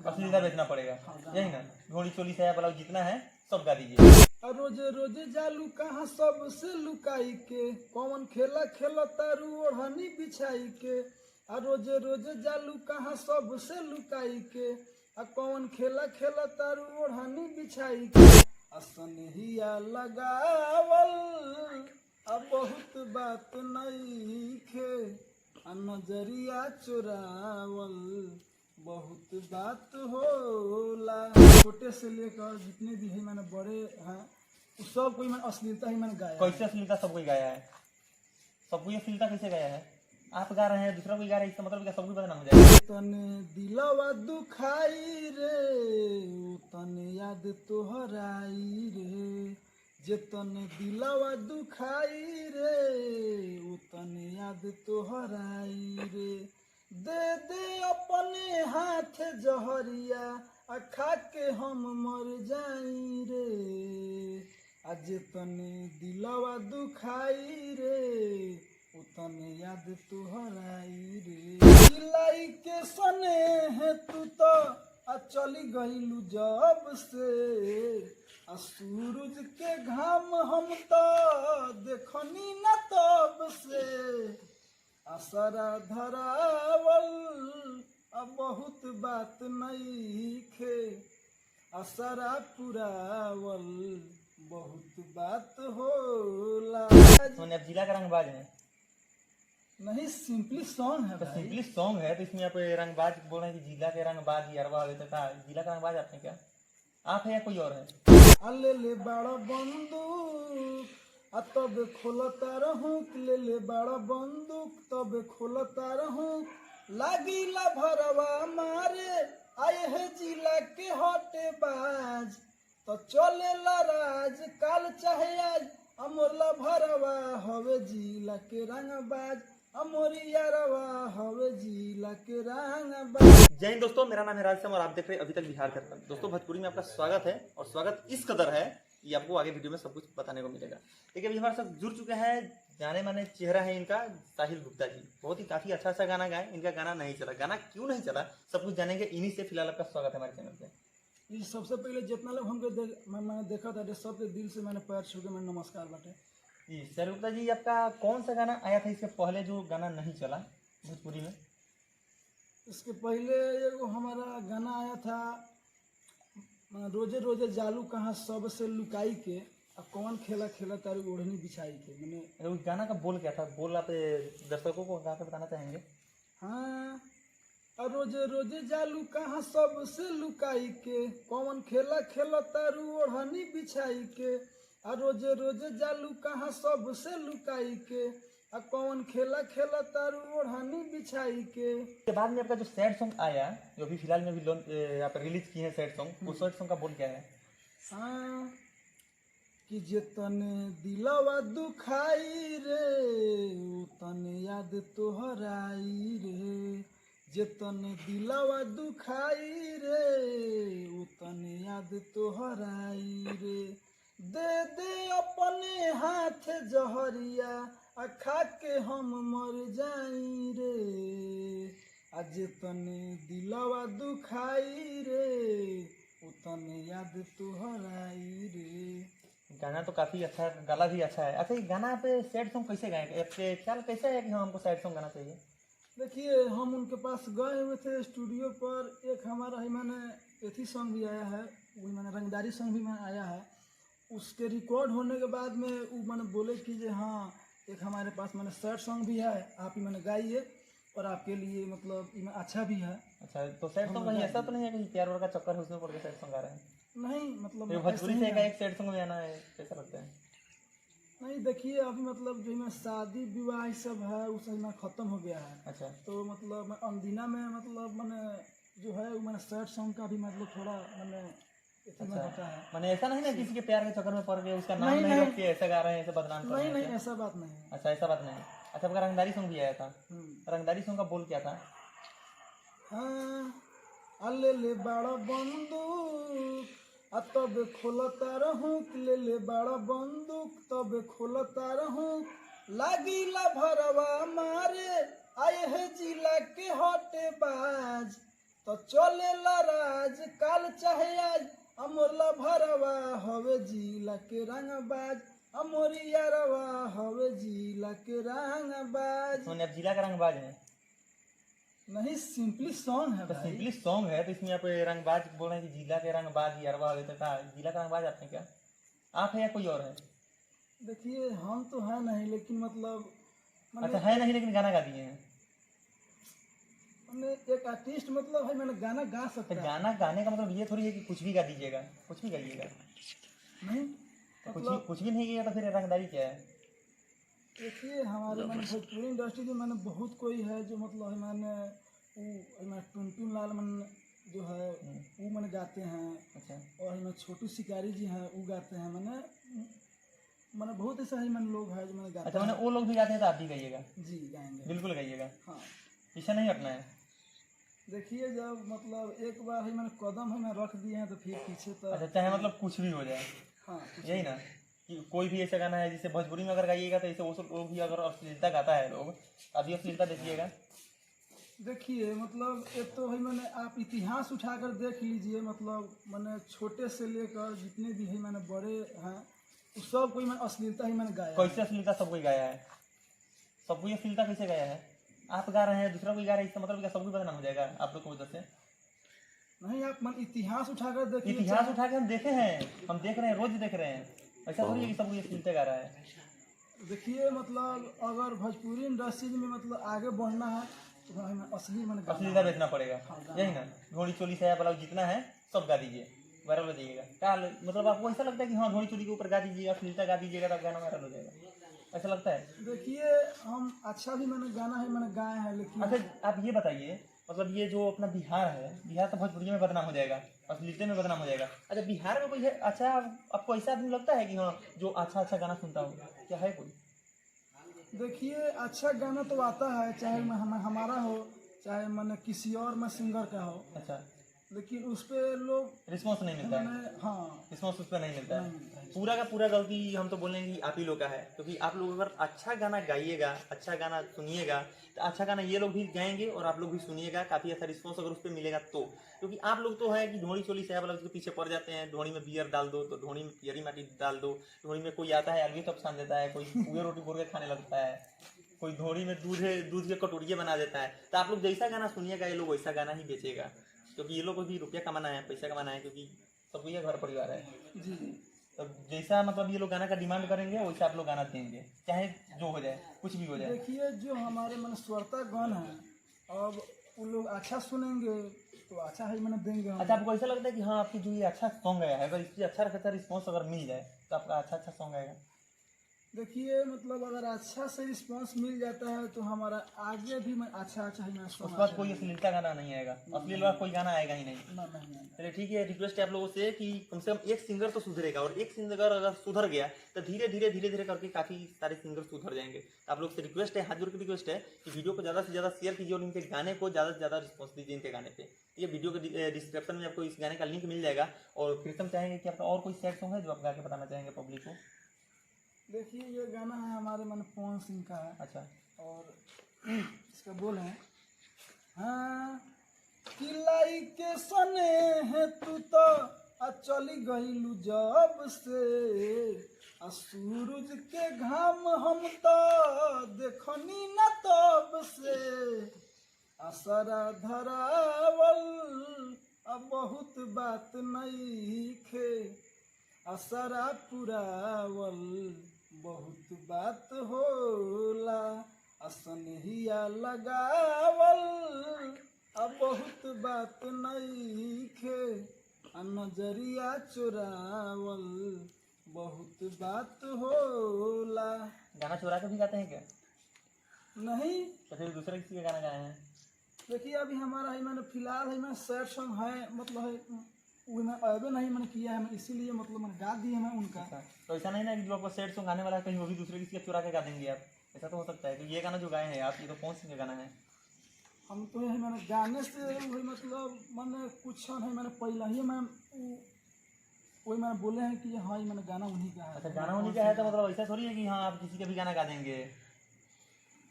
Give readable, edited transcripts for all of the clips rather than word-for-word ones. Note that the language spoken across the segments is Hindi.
अश्लीलता बेचना पड़ेगा, यही ना? घोड़ी चोली साया ब्लाउज जितना है सब गा दीजिए। रोजे रोजे जालू कहाँ सबसे लुकाई के, कौन खेला खेला तारू ओढ़नी बिछाई के। रोजे रोजे जालू कहाँ सबसे लुकाई के, कौन खेला खेला तारू ओढ़नी बिछाई के। असनहिया लगावल बहुत बात नहीं खे, नजरिया चुरावल बहुत बात होला। छोटे से लेकर जितने भी है मैंने बड़े हैं सब कोई मैंने अश्लीलता ही मैंने गाया। कैसे अश्लीलता सब कोई गाया है? सब कोई अश्लीलता कैसे गाया है? आप गा रहे हैं, दूसरा कोई गा रहा है, इसका मतलब क्या सब कोई बदनाम हो जाएगा? तने दिलवा दुखाई रे, तने याद तोहराई रे। जे तने दिलवा दुखाई रे, तने याद तोहराई रे। दे दे अपने हाथ जहरिया, खा के हम मर जाई रे। आज तने दिलवा दुखाई रे, तने याद तुहराई रे। सिलाई के सने है तू तो चली गईलू जब से, सूरज के घाम हम तो देखनी न तब से। असरा धरावल बहुत बात नहीं खे, असरा पुरावल बहुत बात होला। तो जिला का रंगबाज है नहीं, सिंपली सॉन्ग है। तो सिंपली सॉन्ग है तो इसमें आप रंगबाज बोल रहे हैं कि जिला के रंगबाज यारवा हो तो कहा जिला का रंगबाज आपने क्या आप है या कोई और है? ले ले बड़ा बंदूक तब खोलता रहूं, ले ले बड़ा बंदूक तब खोलता रहूं। लागिला भरवा मारे आए है जिला के हटे बाज, तो चले राज काल चाहे आज। अमोला भरवा हवे जिला के रंगबाज, अमोरी यारवा हवे जिला के रंगबाज। जय हिंद दोस्तों, मेरा नाम है राज और आप देख रहे हैं अभी तक बिहार करता। दोस्तों भोजपुरी में आपका स्वागत है और स्वागत इस कदर है कि आपको आगे वीडियो में सब कुछ बताने को मिलेगा। देखिए अभी हमारे साथ जुड़ चुके हैं जाने माने चेहरा है इनका, साहिल गुप्ता जी। बहुत ही काफी अच्छा सा गाना गाए, इनका गाना नहीं चला। गाना क्यों नहीं चला सब कुछ जानेंगे इन्हीं से। फिलहाल आपका स्वागत है हमारे चैनल पे। सबसे पहले जितना लोग हमको मैंने देखा था सबके दिल से मैंने पैर छू के मैंने नमस्कार बाटे जी। सर गुप्ता जी आपका कौन सा गाना आया था इससे पहले जो गाना नहीं चला भोजपुरी में? इसके पहले एगो हमारा गाना आया था रोजे रोजे जालू कहाँ सबसे लुकाई के, कौन खेला खेला तारू ओढ़नी बिछाई के। मैंने उस गाना का बोल क्या था? बोल आप दर्शकों को गा के बताना चाहेंगे? हाँ, रोजे रोजे जालू कहाँ सबसे लुकाई के, कौन खेला खेला तारू ओढ़नी बिछाई के। रोजे रोजे जालू कहाँ सबसे लुकाई के, कौन खेला खेला तारू ओढ़नी बिछाई के। उसके बाद में आपका जो सैड सॉन्ग आया जो अभी फिलहाल में भी आप रिलीज किए हैं सैड सॉन्ग, उस सैड सॉन्ग का बोल क्या है? हाँ, कि जे तने दिलवा दुखाई रे, तने याद तोहराई रे। जे तने दिलवा दुखाई रे, तने याद तोहराई रे। दे दे अपने हाथ जहरिया, खा के हम मर जाई रे। आज तने दिलवा दुखाई रे, तने याद तोहराई रे। गाना तो काफी अच्छा है, गाना भी अच्छा है। अच्छा ये गाना पे सैड सॉन्ग कैसे गाए? आपके ख्याल कैसे है कि हाँ हमको सैड सॉन्ग गाना चाहिए? देखिए हम उनके पास गए हुए थे स्टूडियो पर। एक हमारा ही मैंने एथी सॉन्ग भी आया है, वो मैंने रंगदारी सॉन्ग भी मैंने आया है। उसके रिकॉर्ड होने के बाद में वो मैंने बोले कि जे हाँ एक हमारे पास मैंने सैड सॉन्ग भी है, आप ही मैंने गाइए और आपके लिए मतलब अच्छा भी है। अच्छा तो सैड सॉन्ग कहीं ऐसा तो नहीं है कि प्यार वार का चक्कर है उसमें पड़ के सैड सॉन्ग गा रहे हैं? नहीं मतलब भोजपुरी से एक सैड सॉन्ग में आना है कैसा लगता है? नहीं देखिए अभी मतलब जो मैं शादी विवाह सब है वो सब में खत्म हो गया है। अच्छा तो मतलब मैं अंदिना में मतलब मैंने जो है मैंने सैड सॉन्ग का भी मतलब थोड़ा मैंने अच्छा मैंने ऐसा नहीं ना किसी के प्यार के चक्कर में पड़ गए उसका नाम नहीं रख के ऐसा गा रहे हैं, ऐसे बदनाम कर रहे हैं? नहीं ऐसा बात नहीं। अच्छा ऐसा बात नहीं। अच्छा आपका रंगदारी सॉन्ग भी आया था, रंगदारी सॉन्ग का बोल क्या था? हाँ, ले ले बड़ा बंदूक तब खोलता रहूं, ले ले बड़ा बंदूक तब खोलता रहूं। लागिला भरवा मारे आए है जिला के हटे बाज, तो चले राज आज काल चाहे आज अमोरला भरवा हवे जिला के रंगबाज अमोरी यारवा हवे जिला के रंगबाज। तो आप जिला का रंगबाज है? नहीं, सिंपली सॉन्ग है तो भाई। सिंपली सॉन्ग है, तो इसमें आप रंगबाज बोल रहे हैं कि जिला के रंगबाज यारवा हवे, तो कहा जिला का रंगबाज आपने क्या आप है या कोई और है? देखिए हम तो है नहीं, लेकिन मतलब अच्छा है नहीं, लेकिन गाना गा दिए हैं। मैंने एक आर्टिस्ट मतलब है, मैंने गाना गा सकता तो है। गाना गाने का मतलब ये थोड़ी है कि कुछ भी गा दीजिएगा, कुछ भी गाइएगा। नहीं मतलब कुछ भी नहीं किया तो फिर रंगदारी क्या है? देखिए हमारे मैंने भोजपुरी इंडस्ट्री में मैंने बहुत कोई है जो मतलब है मैंने टुनटुन लाल मन जो है वो मैंने गाते हैं। अच्छा और मैं छोटू शिकारी जी हैं वो गाते हैं। मैंने बहुत ऐसा ही मैंने लोग हैं जो मैंने गाते अच्छा, मैंने वो लोग भी गाते हैं तो आप भी गाइएगा? जी गाएंगे, बिल्कुल गाइएगा, हाँ। पीछे नहीं हटना है। देखिए जब मतलब एक बार ही मैंने कदम है मैं रख दिए हैं तो फिर पीछे तो अच्छा, चाहे मतलब कुछ भी हो जाए, हाँ यही ना कि कोई भी ऐसा गाना है जिसे भोजपुरी में अगर गाइएगा तो ऐसे वो भी अगर अश्लीलता गाता है लोग, अभी अश्लीलता देखिएगा। देखिए मतलब एक तो भाई मैंने आप इतिहास उठाकर देख लीजिए, मतलब मैंने छोटे से लेकर जितने भी है मैंने बड़े हैं उस सब कोई मैं अश्लीलता ही मैंने गाया है। कैसे अश्लीलता सब कोई गाया है? सब कोई अश्लीलता कैसे गाया है? आप गा रहे हैं, दूसरा कोई गा रहा है, इसका मतलब क्या सब कोई बदनाम हो जाएगा आप लोग की वजह से? नहीं, आप मन इतिहास उठाकर देखिए। इतिहास उठा के हम देखे हैं, हम देख रहे हैं, रोज देख रहे हैं। ऐसा थोड़ी है कि सब कोई अश्लीलता गा रहा है। देखिए मतलब अगर भोजपुरी इंडस्ट्री में मतलब आगे बढ़ना है तो हमें असली मन अश्लीलता बेचना पड़ेगा, यही ना? घोड़ी चोली साया ब्लाउज जितना है सब गा दीजिए, वायरल हो जाइएगा। क्या मतलब आपको ऐसा लगता है कि हाँ घोड़ी चोली के ऊपर गा दीजिए, अश्लीलता गा दीजिएगा तब गाना वायरल हो जाएगा, ऐसा लगता है? देखिए हम अच्छा भी मैंने गाना है मैंने गाए हैं, लेकिन अच्छा आप ये बताइए, मतलब ये जो अपना बिहार है, बिहार तो भोजपुरी में बदनाम हो जाएगा, अश्लीलता में बदनाम हो जाएगा। अच्छा बिहार में कोई है अच्छा आपको ऐसा आदमी लगता है कि हाँ जो अच्छा अच्छा गाना सुनता हो, क्या है कोई? देखिए अच्छा गाना तो आता है, चाहे हमारा हो चाहे मैंने किसी और में सिंगर का हो, अच्छा, लेकिन उस पे लोग रिस्पॉन्स नहीं मिलता है, हाँ रिस्पॉन्स उस पर नहीं मिलता नहीं है। मिलता है। पूरा का पूरा गलती हम तो बोलेंगे कि आप ही लोग का है, क्योंकि आप लोग अगर अच्छा गाना गाइएगा, अच्छा गाना सुनिएगा, तो अच्छा गाना ये लोग भी गाएंगे और आप लोग भी सुनिएगा, काफ़ी अच्छा रिस्पॉन्स अगर उस पर मिलेगा तो। क्योंकि आप लोग तो है कि ढोड़ी चोली साया वाला के पीछे पड़ जाते हैं, ढोड़ी में बियर डाल दो तो ढोड़ी में पियरी माटी डाल दो, ढोड़ी में कोई आता है अलवी तब सान देता है, कोई पुए रोटी बोर के खाने लगता है, कोई ढोड़ी में दूध के कटोरिए बना देता है। तो आप लोग जैसा गाना सुनिएगा ये लोग वैसा गाना ही बेचेगा, क्योंकि ये लोग को भी रुपया कमाना है, पैसा कमाना है, क्योंकि सबको ये घर परिवार है। जी तो जैसा मतलब ये लोग गाना का डिमांड करेंगे वैसा आप लोग गाना देंगे, चाहे जो हो जाए, कुछ भी हो जाए। देखिए जो हमारे मन स्वरता गण है, अब उन लोग अच्छा सुनेंगे तो अच्छा ही मैंने देंगे हम। अच्छा आपको ऐसा लगता है कि हाँ आपकी जो ये अच्छा सॉन्ग आया है, अगर इसकी अच्छा रिस्पॉन्स अगर मिल जाए तो आपका अच्छा अच्छा सॉन्ग आएगा? देखिए मतलब अगर अच्छा से रिस्पांस मिल जाता है तो हमारा आगे भी मैं अच्छा ही मैं उसके बाद कोई अश्लीलता गाना नहीं आएगा, अश्लील वाला कोई गाना आएगा ही नहीं। नहीं। चलिए ठीक है, रिक्वेस्ट है आप लोगों से कि कम से कम एक सिंगर तो सुधरेगा, और एक सिंगर अगर सुधर गया तो धीरे धीरे करके काफ़ी सारे सिंगर सुधर जाएंगे। आप लोग से रिक्वेस्ट है, हाथ जोड़ के रिक्वेस्ट है कि वीडियो को ज़्यादा से ज़्यादा शेयर कीजिए और इनके गाने को ज़्यादा से ज़्यादा रिस्पॉन्स दीजिए इनके गाने पे। ये वीडियो के डिस्क्रिप्शन में आपको इस गाने का लिंक मिल जाएगा। और फिर हम चाहेंगे कि आपका और कोई सैड सॉन्ग है जो आप गा के बताना चाहेंगे पब्लिक को? देखिए ये गाना है हमारे मन पवन सिंह का है। अच्छा, और इसका बोल है हाँ किलाई के सने है तू तो चली गईलू जब से सूरज के घाम हम तो देखनी न तब से असरा धरावल अब बहुत बात नहीं खे असरा पुरावल बहुत बात होला असनहिया लगावल अब बहुत बात नहीं खे नजरिया चुरावल बहुत बात होला। गाना चुरा के भी गाते हैं क्या? नहीं तो फिर दूसरे किसी का गाना गाए हैं? देखिए अभी हमारा है मैंने फिलहाल है मैं सैड सॉन्ग है मतलब है वो मैं अबे नहीं मैंने किया है, मैं इसीलिए मतलब मैंने गा दिए मैं उनका। तो ऐसा नहीं ना कि जो आपको सैड सॉन्ग गाने वाला है कहीं वो भी दूसरे किसी का चुरा के गा देंगे आप? ऐसा तो हो सकता है कि ये गाना जो गाए हैं आप, ये तो कौन सी का गाना है? हम तो है मैंने गाने से वही मतलब मैंने कुछ है मैंने पहला ही मैं वही मैंने बोले हैं कि हाँ ये मैंने गाना उन्हीं का है। अच्छा गाना उन्हीं का है, तो मतलब ऐसा थोड़ी है कि हाँ आप किसी का भी गाना गा देंगे।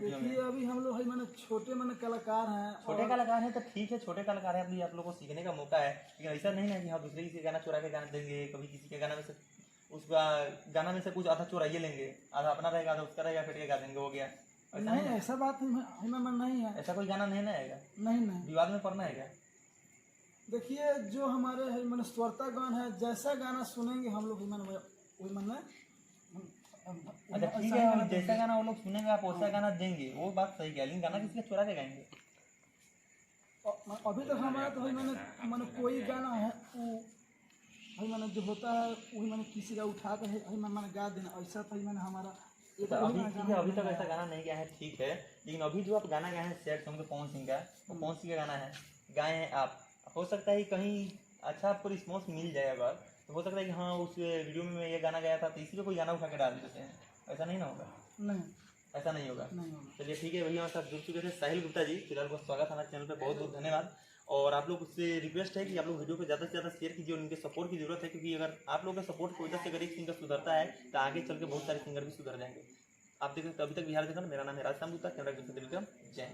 वीडियो में। देखिए अभी हम लोग है मैंने छोटे मैंने कलाकार हैं। छोटे कलाकार हैं तो ठीक है, छोटे कलाकार हैं, अभी आप लोगों को सीखने का मौका है, लेकिन ऐसा नहीं है कि हाँ दूसरे किसी गाना चुरा के गाना देंगे, कभी किसी के गाना में से उसका गाना में से कुछ आधा चुराइए लेंगे, आधा अपना रहेगा आधा उसका रहेगा, फिर के गा देंगे, हो गया। ऐसा नहीं है, ऐसा बात हमें नहीं है। ऐसा कोई गाना नहीं ना आएगा, नहीं नहीं विवाद में पड़ना है क्या? देखिए जो हमारे है मैंने स्वरतागण है, जैसा गाना सुनेंगे हम लोग मैंने वही मैंने अच्छा ठीक है, जैसा गाना वो लोग सुनेंगे आप वैसा गाना देंगे, वो बात सही है, लेकिन गाना किसी का चुरा के गाएंगे? अभी तक हमारा तो है मैंने कोई गाना है वो है मैंने जो होता है वही मैंने किसी का उठा के है मैंने गा देना, ऐसा तो मैंने हमारा तो अभी ठीक है, अभी तक ऐसा गाना नहीं गया है, ठीक है, लेकिन अभी जो आप गाना गाए हैं सैड सॉन्ग पवन सिंह का, वो पवन सिंह का गाना है, गाए हैं आप, हो सकता है कि कहीं अच्छा आपको रिस्पॉन्स मिल जाए, अगर तो हो सकता है कि हाँ उस वीडियो में मैं ये गाना गाया था तो इसी पे कोई गाना उठा के डाल देते हैं, ऐसा नहीं ना होगा? नहीं ऐसा नहीं होगा। नहीं होगा। चलिए ठीक है, भैया हमारे साथ जुड़ चुके थे साहिल गुप्ता जी, फिलहाल बहुत स्वागत है हमारे चैनल पे, बहुत बहुत धन्यवाद। और आप लोग उससे रिक्वेस्ट है कि आप लोग वीडियो को ज़्यादा से ज़्यादा शेयर कीजिए, उनके सपोर्ट की जरूरत है, क्योंकि अगर आप लोगों के सपोर्ट की वजह से अगर एक सिंगर सुधरता है तो आगे चल के बहुत सारे सिंगर भी सुधर जाएंगे। आप देखें अभी तक बिहार देखा, मेरा नाम है राजस्थान गुप्ता, कैमरा जय हिंद।